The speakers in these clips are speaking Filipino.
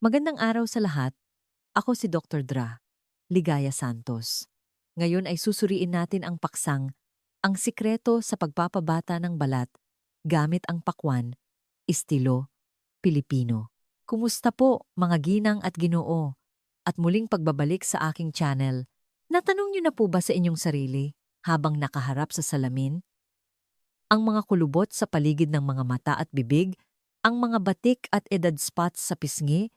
Magandang araw sa lahat. Ako si Dr. Dra, Ligaya Santos. Ngayon ay susuriin natin ang paksang, ang sikreto sa pagpapabata ng balat gamit ang pakwan, estilo, Pilipino. Kumusta po mga ginang at ginoo? At muling pagbabalik sa aking channel. Natanong niyo na po ba sa inyong sarili habang nakaharap sa salamin? Ang mga kulubot sa paligid ng mga mata at bibig, ang mga batik at edad spots sa pisngi,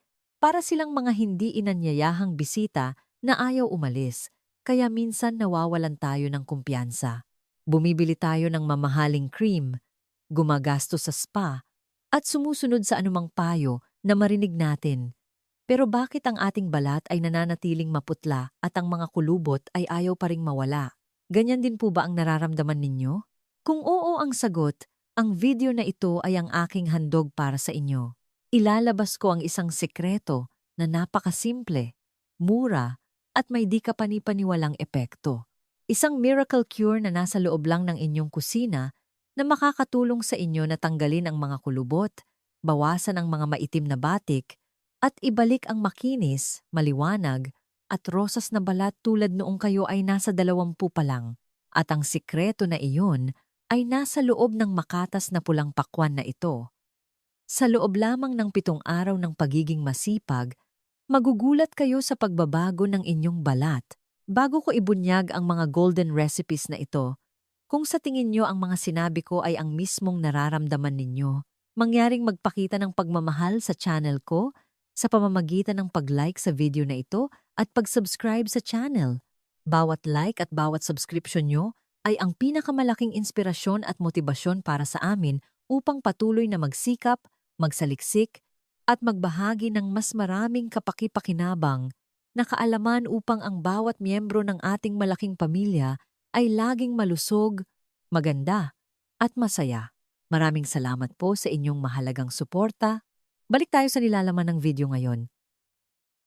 para silang mga hindi inanyayahang bisita na ayaw umalis, kaya minsan nawawalan tayo ng kumpiyansa. Bumibili tayo ng mamahaling cream, gumagasto sa spa, at sumusunod sa anumang payo na marinig natin. Pero bakit ang ating balat ay nananatiling maputla at ang mga kulubot ay ayaw pa ring mawala? Ganyan din po ba ang nararamdaman ninyo? Kung oo ang sagot, ang video na ito ay ang aking handog para sa inyo. Ilalabas ko ang isang sekreto na napakasimple, mura, at may di kapani-paniwalang epekto. Isang miracle cure na nasa loob lang ng inyong kusina na makakatulong sa inyo na tanggalin ang mga kulubot, bawasan ang mga maitim na batik, at ibalik ang makinis, maliwanag, at rosas na balat tulad noong kayo ay nasa 20 pa lang. At ang sikreto na iyon ay nasa loob ng makatas na pulang pakwan na ito. Sa loob lamang ng 7 araw ng pagiging masipag, magugulat kayo sa pagbabago ng inyong balat. Bago ko ibunyag ang mga golden recipes na ito, kung sa tingin nyo ang mga sinabi ko ay ang mismong nararamdaman ninyo, mangyaring magpakita ng pagmamahal sa channel ko sa pamamagitan ng pag-like sa video na ito at pag-subscribe sa channel. Bawat like at bawat subscription nyo ay ang pinakamalaking inspirasyon at motibasyon para sa amin upang patuloy na magsikap, magsaliksik, at magbahagi ng mas maraming kapaki-pakinabang na kaalaman upang ang bawat miyembro ng ating malaking pamilya ay laging malusog, maganda, at masaya. Maraming salamat po sa inyong mahalagang suporta. Balik tayo sa nilalaman ng video ngayon.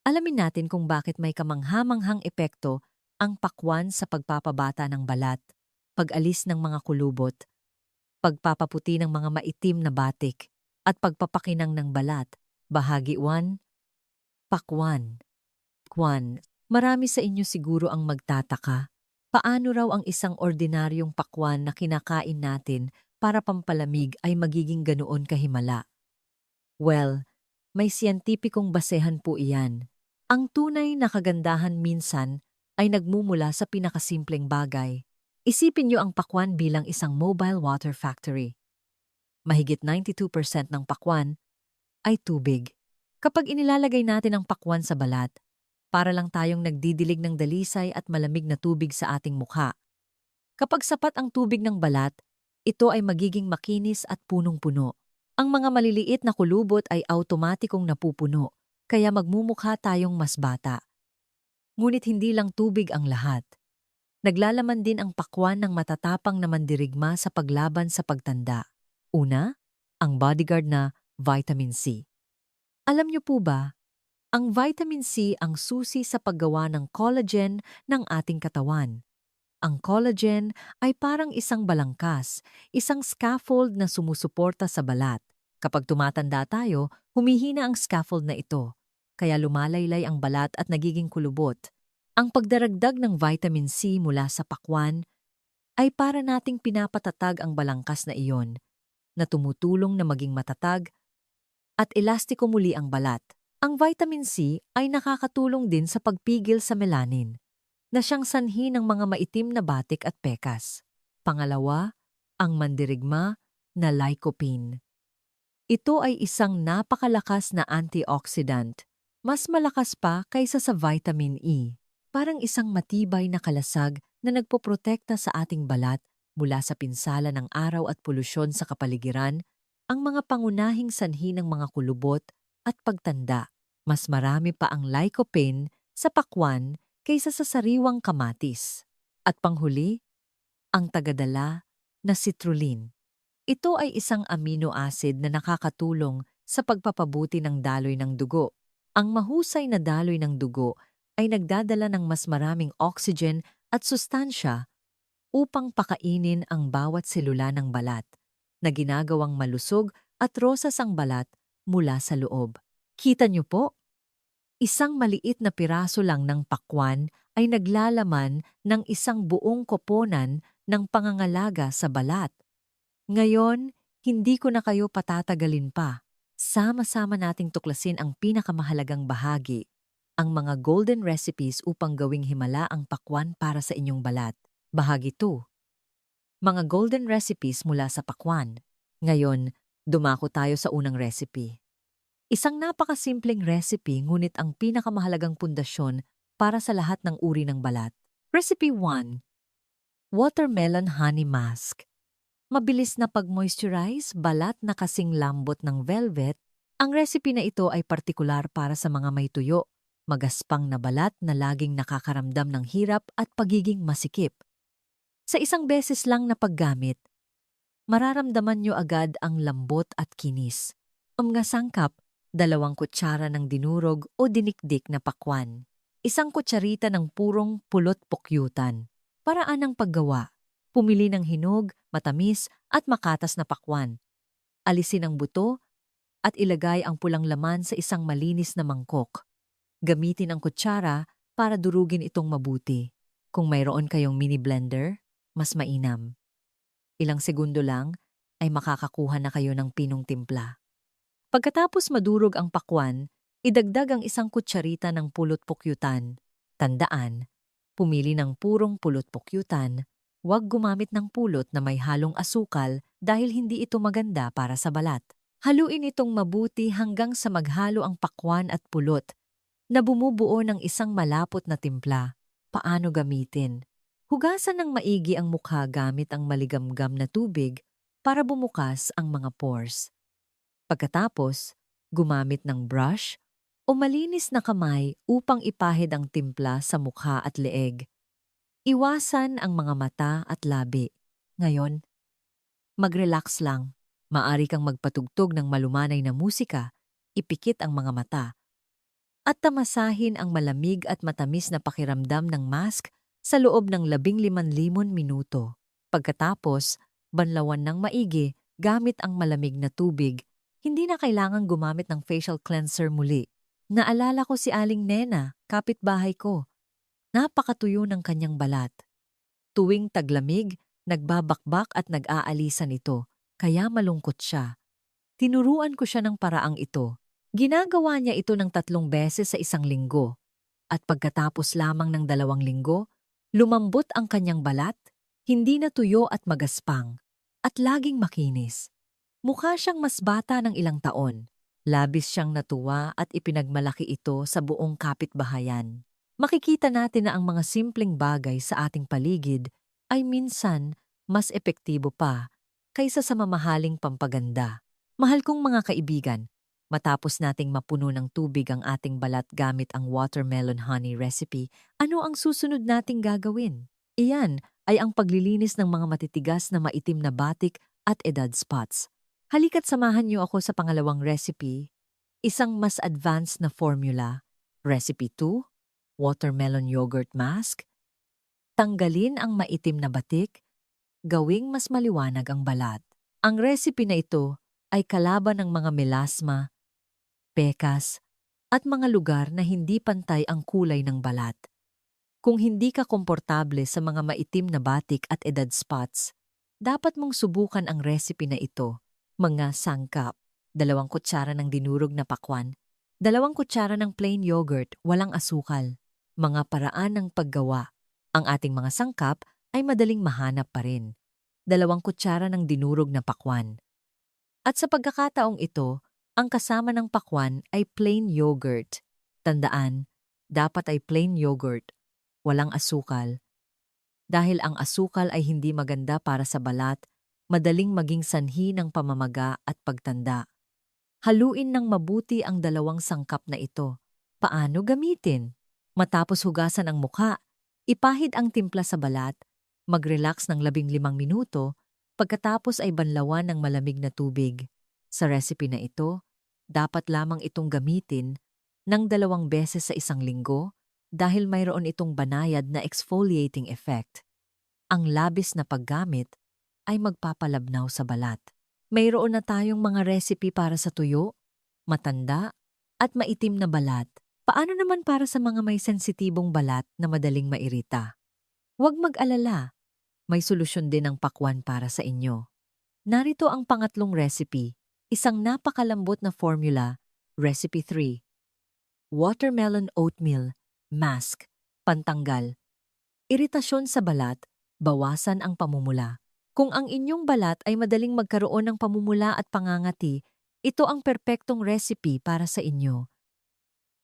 Alamin natin kung bakit may kamanghamanghang epekto ang pakwan sa pagpapabata ng balat, pag-alis ng mga kulubot, pagpapaputi ng mga maitim na batik, at pagpapakinang ng balat. Bahagi 1, pakwan. Pakwan. Marami sa inyo siguro ang magtataka. Paano raw ang isang ordinaryong pakwan na kinakain natin para pampalamig ay magiging ganoon kahimala? Well, may siyentipikong basehan po iyan. Ang tunay na kagandahan minsan ay nagmumula sa pinakasimpleng bagay. Isipin niyo ang pakwan bilang isang mobile water factory. Mahigit 92% ng pakwan ay tubig. Kapag inilalagay natin ang pakwan sa balat, para lang tayong nagdidilig ng dalisay at malamig na tubig sa ating mukha. Kapag sapat ang tubig ng balat, ito ay magiging makinis at punong-puno. Ang mga maliliit na kulubot ay automatikong napupuno, kaya magmumukha tayong mas bata. Ngunit hindi lang tubig ang lahat. Naglalaman din ang pakwan ng matatapang na mandirigma sa paglaban sa pagtanda. Una, ang bodyguard na vitamin C. Alam niyo po ba, ang vitamin C ang susi sa paggawa ng collagen ng ating katawan. Ang collagen ay parang isang balangkas, isang scaffold na sumusuporta sa balat. Kapag tumatanda tayo, humihina ang scaffold na ito, kaya lumalaylay ang balat at nagiging kulubot. Ang pagdaragdag ng vitamin C mula sa pakwan ay para nating pinapatatag ang balangkas na iyon, na tumutulong na maging matatag at elastiko muli ang balat. Ang vitamin C ay nakakatulong din sa pagpigil sa melanin, na siyang sanhi ng mga maitim na batik at pekas. Pangalawa, ang mandirigma na lycopene. Ito ay isang napakalakas na antioxidant, mas malakas pa kaysa sa vitamin E. Parang isang matibay na kalasag na nagpoprotekta sa ating balat mula sa pinsala ng araw at polusyon sa kapaligiran, ang mga pangunahing sanhi ng mga kulubot at pagtanda. Mas marami pa ang lycopene sa pakwan kaysa sa sariwang kamatis. At panghuli, ang tagadala na citrulline. Ito ay isang amino acid na nakakatulong sa pagpapabuti ng daloy ng dugo. Ang mahusay na daloy ng dugo ay nagdadala ng mas maraming oxygen at sustansya upang pakainin ang bawat selula ng balat, na ginagawang malusog at rosas ang balat mula sa loob. Kita niyo po, Isang maliit na piraso lang ng pakwan ay naglalaman ng isang buong koponan ng pangangalaga sa balat. Ngayon, hindi ko na kayo patatagalin pa. Sama-sama nating tuklasin ang pinakamahalagang bahagi, ang mga golden recipes upang gawing himala ang pakwan para sa inyong balat. Bahagi 2. Mga golden recipes mula sa pakwan. Ngayon, dumako tayo sa unang recipe. Isang napakasimpleng recipe ngunit ang pinakamahalagang pundasyon para sa lahat ng uri ng balat. Recipe 1. Watermelon Honey Mask. Mabilis na pag-moisturize balat na kasing lambot ng velvet. Ang recipe na ito ay partikular para sa mga may tuyo, magaspang na balat na laging nakakaramdam ng hirap at pagiging masikip. Sa isang beses lang na paggamit, mararamdaman nyo agad ang lambot at kinis. Ang mga sangkap, 2 kutsara ng dinurog o dinikdik na pakwan. 1 kutsarita ng purong pulot pukyutan. Paraan ng paggawa. Pumili ng hinog, matamis at makatas na pakwan. Alisin ang buto at ilagay ang pulang laman sa isang malinis na mangkok. Gamitin ang kutsara para durugin itong mabuti. Kung mayroon kayong mini blender, mas mainam. Ilang segundo lang ay makakakuha na kayo ng pinong timpla. Pagkatapos madurog ang pakwan, idagdag ang 1 kutsarita ng pulot pukyutan. Tandaan, pumili ng purong pulot pukyutan, huwag gumamit ng pulot na may halong asukal dahil hindi ito maganda para sa balat. Haluin itong mabuti hanggang sa maghalo ang pakwan at pulot na bumubuo ng isang malapot na timpla. Paano gamitin? Hugasan ng maigi ang mukha gamit ang maligamgam na tubig para bumukas ang mga pores. Pagkatapos, gumamit ng brush o malinis na kamay upang ipahid ang timpla sa mukha at leeg. Iwasan ang mga mata at labi. Ngayon, mag-relax lang. Maari kang magpatugtog ng malumanay na musika, ipikit ang mga mata, at tamasahin ang malamig at matamis na pakiramdam ng mask sa loob ng 15 minuto. Pagkatapos, banlawan ng maigi gamit ang malamig na tubig. Hindi na kailangang gumamit ng facial cleanser muli. Naalala ko si Aling Nena, kapitbahay ko. Napakatuyo ng kanyang balat. Tuwing taglamig, nagbabakbak at nag-aalisan ito, kaya malungkot siya. Tinuruan ko siya ng paraang ito. Ginagawa niya ito ng 3 beses sa isang linggo. At pagkatapos lamang ng 2 linggo, lumambot ang kanyang balat, hindi na tuyo at magaspang, at laging makinis. Mukha siyang mas bata ng ilang taon. Labis siyang natuwa at ipinagmalaki ito sa buong kapitbahayan. Makikita natin na ang mga simpleng bagay sa ating paligid ay minsan mas epektibo pa kaysa sa mamahaling pampaganda. Mahal kong mga kaibigan, matapos nating mapuno ng tubig ang ating balat gamit ang watermelon honey recipe, ano ang susunod nating gagawin? Iyan ay ang paglilinis ng mga matitigas na maitim na batik at edad spots. Halika't samahan niyo ako sa pangalawang recipe, isang mas advanced na formula. Recipe 2, watermelon yogurt mask. Tanggalin ang maitim na batik, gawing mas maliwanag ang balat. Ang recipe na ito ay kalaban ng mga melasma, pekas, at mga lugar na hindi pantay ang kulay ng balat. Kung hindi ka komportable sa mga maitim na batik at edad spots, dapat mong subukan ang recipe na ito. Mga sangkap, 2 kutsara ng dinurog na pakwan, 2 kutsara ng plain yogurt, walang asukal. Mga paraan ng paggawa. Ang ating mga sangkap ay madaling mahanap pa rin. 2 kutsara ng dinurog na pakwan. At sa pagkakataong ito, ang kasama ng pakwan ay plain yogurt. Tandaan, dapat ay plain yogurt, walang asukal. Dahil ang asukal ay hindi maganda para sa balat, madaling maging sanhi ng pamamaga at pagtanda. Haluin ng mabuti ang 2 sangkap na ito. Paano gamitin? Matapos hugasan ang mukha, ipahid ang timpla sa balat, mag-relax ng 15 minuto, pagkatapos ay banlawan ng malamig na tubig. Sa recipe na ito, dapat lamang itong gamitin ng 2 beses sa isang linggo dahil mayroon itong banayad na exfoliating effect. Ang labis na paggamit ay magpapalabnaw sa balat. Mayroon na tayong mga recipe para sa tuyo, matanda, at maitim na balat. Paano naman para sa mga may sensitibong balat na madaling mairita? Huwag mag-alala, may solusyon din ang pakwan para sa inyo. Narito ang pangatlong recipe, isang napakalambot na formula, Recipe 3. Watermelon oatmeal, mask, pantanggal. Iritasyon sa balat, bawasan ang pamumula. Kung ang inyong balat ay madaling magkaroon ng pamumula at pangangati, ito ang perpektong recipe para sa inyo.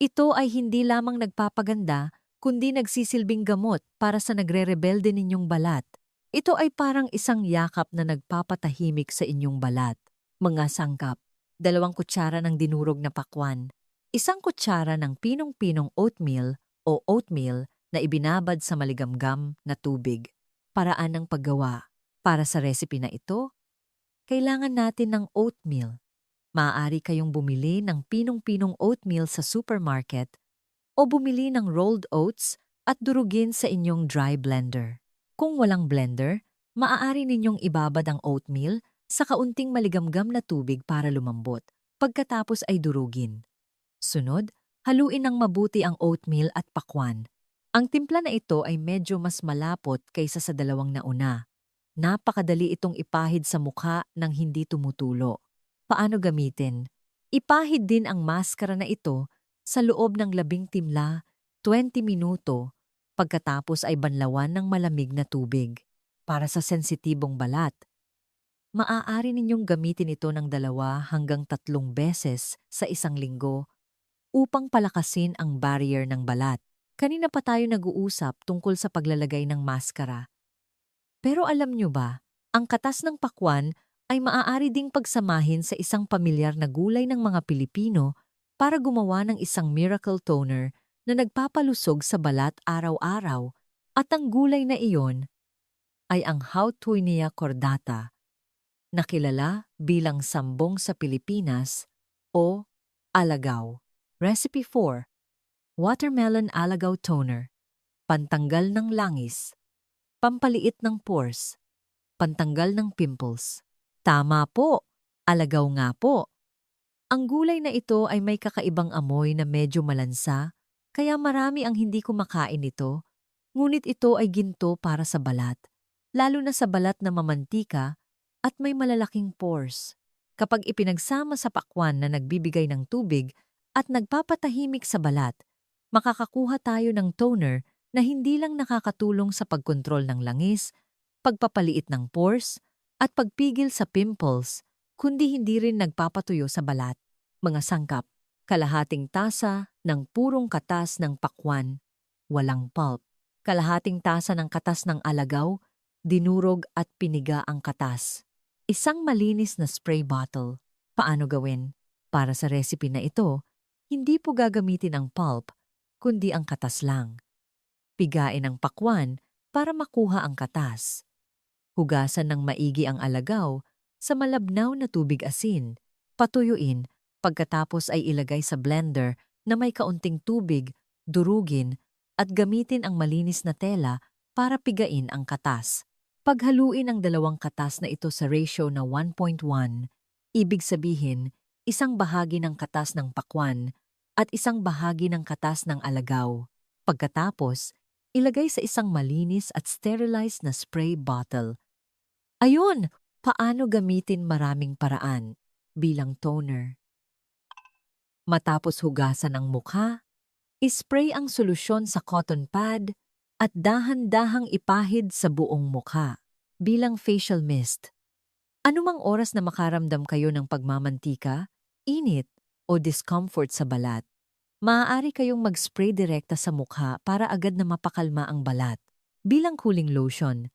Ito ay hindi lamang nagpapaganda, kundi nagsisilbing gamot para sa nagre-rebelde ninyong balat. Ito ay parang isang yakap na nagpapatahimik sa inyong balat. Mga sangkap, 2 kutsara ng dinurog na pakwan, 1 kutsara ng pinong-pinong oatmeal o oatmeal na ibinabad sa maligamgam na tubig. Paraan ng paggawa. Para sa recipe na ito, kailangan natin ng oatmeal. Maaari kayong bumili ng pinong-pinong oatmeal sa supermarket o bumili ng rolled oats at durugin sa inyong dry blender. Kung walang blender, maaari ninyong ibabad ang oatmeal sa kaunting maligamgam na tubig para lumambot, pagkatapos ay durugin. Sunod, haluin ng mabuti ang oatmeal at pakwan. Ang timpla na ito ay medyo mas malapot kaysa sa dalawang nauna. Napakadali itong ipahid sa mukha nang hindi tumutulo. Paano gamitin? Ipahid din ang maskara na ito sa loob ng 10 timla, 20 minuto, pagkatapos ay banlawan ng malamig na tubig. Para sa sensitibong balat, maaari ninyong gamitin ito ng 2 hanggang 3 beses sa isang linggo upang palakasin ang barrier ng balat. Kanina pa tayo nag-uusap tungkol sa paglalagay ng maskara. Pero alam nyo ba, ang katas ng pakwan ay maaari ding pagsamahin sa isang pamilyar na gulay ng mga Pilipino para gumawa ng isang miracle toner na nagpapalusog sa balat araw-araw. At ang gulay na iyon ay ang Hawthornia cordata, na kilala bilang sambong sa Pilipinas o alagaw. Recipe 4. Watermelon alagaw toner. Pantanggal ng langis. Pampaliit ng pores. Pantanggal ng pimples. Tama po, alagaw nga po. Ang gulay na ito ay may kakaibang amoy na medyo malansa, kaya marami ang hindi kumakain nito, ngunit ito ay ginto para sa balat, lalo na sa balat na mamantika at may malalaking pores. Kapag ipinagsama sa pakwan na nagbibigay ng tubig at nagpapatahimik sa balat, makakakuha tayo ng toner na hindi lang nakakatulong sa pagkontrol ng langis, pagpapaliit ng pores, at pagpigil sa pimples, kundi hindi rin nagpapatuyo sa balat. Mga sangkap, kalahating tasa ng purong katas ng pakwan, walang pulp. Kalahating tasa ng katas ng alagaw, dinurog at piniga ang katas. Isang malinis na spray bottle. Paano gawin? Para sa recipe na ito, hindi po gagamitin ang pulp, kundi ang katas lang. Pigain ang pakwan para makuha ang katas. Hugasan ng maigi ang alagaw sa malabnaw na tubig asin. Patuyuin, pagkatapos ay ilagay sa blender na may kaunting tubig, durugin, at gamitin ang malinis na tela para pigain ang katas. Paghaluin ang 2 katas na ito sa ratio na 1:1, ibig sabihin, isang bahagi ng katas ng pakwan at isang bahagi ng katas ng alagaw. Pagkatapos, ilagay sa isang malinis at sterilized na spray bottle. Ayun, paano gamitin maraming paraan bilang toner. Matapos hugasan ang mukha, ispray ang solusyon sa cotton pad at dahan-dahang ipahid sa buong mukha bilang facial mist. Anumang oras na makaramdam kayo ng pagmamantika, init o discomfort sa balat, maaari kayong mag-spray direkta sa mukha para agad na mapakalma ang balat. Bilang cooling lotion,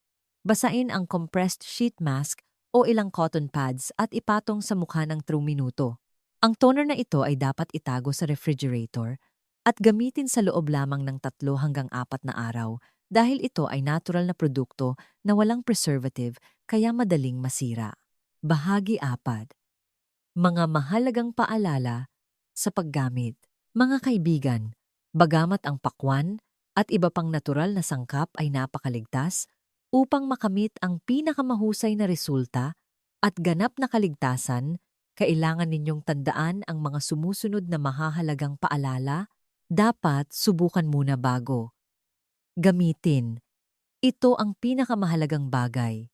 basain ang compressed sheet mask o ilang cotton pads at ipatong sa mukha ng 3 minuto. Ang toner na ito ay dapat itago sa refrigerator at gamitin sa loob lamang ng 3 hanggang 4 na araw dahil ito ay natural na produkto na walang preservative kaya madaling masira. Bahagi 4. Mga mahalagang paalala sa paggamit. Mga kaibigan, bagamat ang pakwan at iba pang natural na sangkap ay napakaligtas, upang makamit ang pinakamahusay na resulta at ganap na kaligtasan, kailangan ninyong tandaan ang mga sumusunod na mahahalagang paalala Dapat subukan muna bago gamitin. Ito ang pinakamahalagang bagay.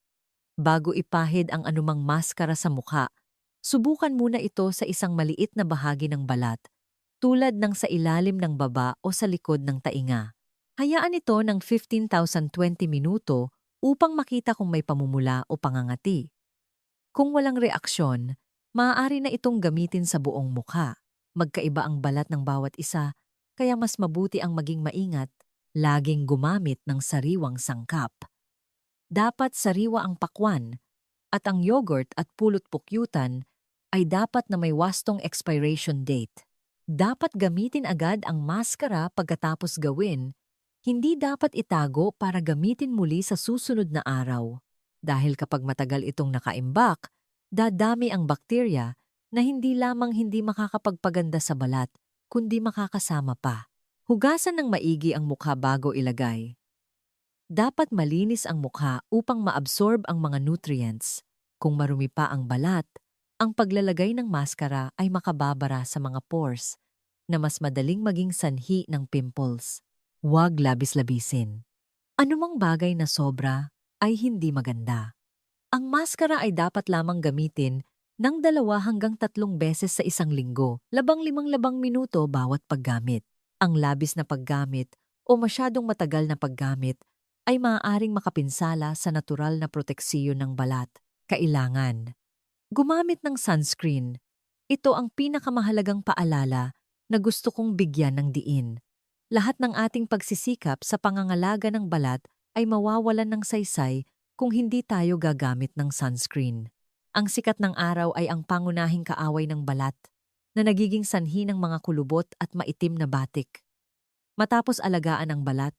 Bago ipahid ang anumang maskara sa mukha, subukan muna ito sa isang maliit na bahagi ng balat, tulad ng sa ilalim ng baba o sa likod ng tainga. Hayaan ito ng 15,020 minuto upang makita kung may pamumula o pangangati. Kung walang reaksyon, maaari na itong gamitin sa buong mukha. Magkaiba ang balat ng bawat isa, kaya mas mabuti ang maging maingat, laging gumamit ng sariwang sangkap. Dapat sariwa ang pakwan at ang yogurt at pulot pukyutan ay dapat na may wastong expiration date. Dapat gamitin agad ang maskara pagkatapos gawin, hindi dapat itago para gamitin muli sa susunod na araw. Dahil kapag matagal itong nakaimbak, dadami ang bakterya na hindi lamang hindi makakapagpaganda sa balat, kundi makakasama pa. Hugasan ng maigi ang mukha bago ilagay. Dapat malinis ang mukha upang maabsorb ang mga nutrients. Kung marumi pa ang balat, ang paglalagay ng maskara ay makababara sa mga pores na mas madaling maging sanhi ng pimples. Huwag labis-labisin. Anumang bagay na sobra ay hindi maganda. Ang maskara ay dapat lamang gamitin ng 2 hanggang 3 beses sa isang linggo, 15 minuto bawat paggamit. Ang labis na paggamit o masyadong matagal na paggamit ay maaaring makapinsala sa natural na proteksiyon ng balat. Kailangan gumamit ng sunscreen. Ito ang pinakamahalagang paalala na gusto kong bigyan ng diin. Lahat ng ating pagsisikap sa pangangalaga ng balat ay mawawalan ng saysay kung hindi tayo gagamit ng sunscreen. Ang sikat ng araw ay ang pangunahing kaaway ng balat na nagiging sanhi ng mga kulubot at maitim na batik. Matapos alagaan ang balat,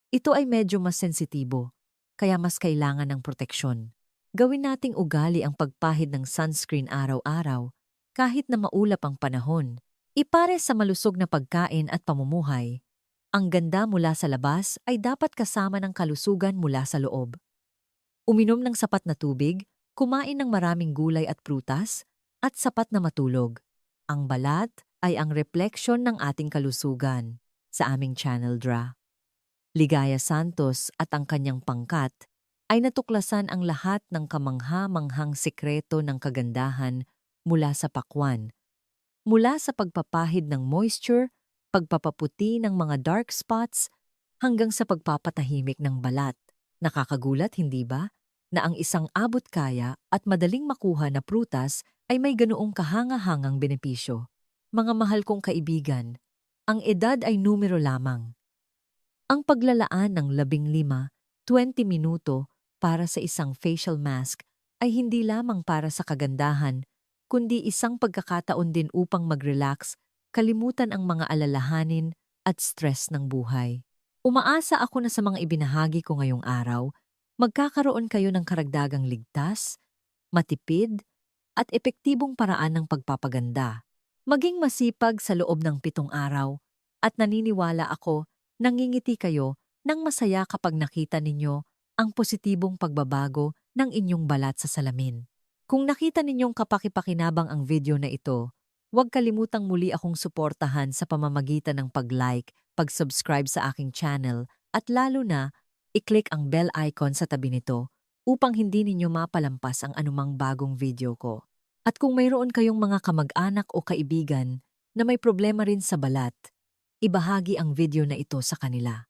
ito ay medyo mas sensitibo, kaya mas kailangan ng proteksyon. Gawin nating ugali ang pagpahid ng sunscreen araw-araw, kahit na maulap ang panahon. Ipares sa malusog na pagkain at pamumuhay. Ang ganda mula sa labas ay dapat kasama ng kalusugan mula sa loob. Uminom ng sapat na tubig, kumain ng maraming gulay at prutas, at sapat na matulog. Ang balat ay ang refleksyon ng ating kalusugan. Sa aming channel Dra. Ligaya Santos at ang kanyang pangkat ay natuklasan ang lahat ng kamangha-manghang sikreto ng kagandahan mula sa pakwan. Mula sa pagpapahid ng moisture, pagpapaputi ng mga dark spots, hanggang sa pagpapatahimik ng balat. Nakakagulat, hindi ba? Na ang isang abot kaya at madaling makuha na prutas ay may ganoong kahanga-hangang benepisyo. Mga mahal kong kaibigan, ang edad ay numero lamang. Ang paglalaan ng 15-20 minuto para sa isang facial mask ay hindi lamang para sa kagandahan, kundi isang pagkakataon din upang mag-relax, kalimutan ang mga alalahanin at stress ng buhay. Umaasa ako na sa mga ibinahagi ko ngayong araw, magkakaroon kayo ng karagdagang ligtas, matipid, at epektibong paraan ng pagpapaganda. Maging masipag sa loob ng 7 araw at naniniwala ako nangingiti kayo ng masaya kapag nakita ninyo ang positibong pagbabago ng inyong balat sa salamin. Kung nakita ninyong kapaki-pakinabang ang video na ito, huwag kalimutang muli akong suportahan sa pamamagitan ng pag-like, pag-subscribe sa aking channel at lalo na i-click ang bell icon sa tabi nito upang hindi ninyo mapalampas ang anumang bagong video ko. At kung mayroon kayong mga kamag-anak o kaibigan na may problema rin sa balat, ibahagi ang video na ito sa kanila.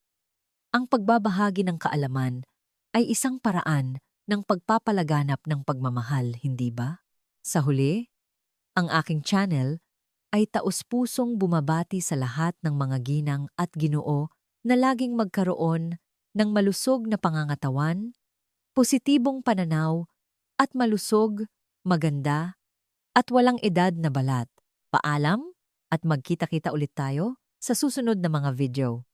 Ang pagbabahagi ng kaalaman ay isang paraan ng pagpapalaganap ng pagmamahal, hindi ba? Sa huli, ang aking channel ay taus-pusong bumabati sa lahat ng mga ginang at ginoo na laging magkaroon ng malusog na pangangatawan, positibong pananaw, at malusog, maganda, at walang edad na balat. Paalam at magkita-kita ulit tayo sa susunod na mga video.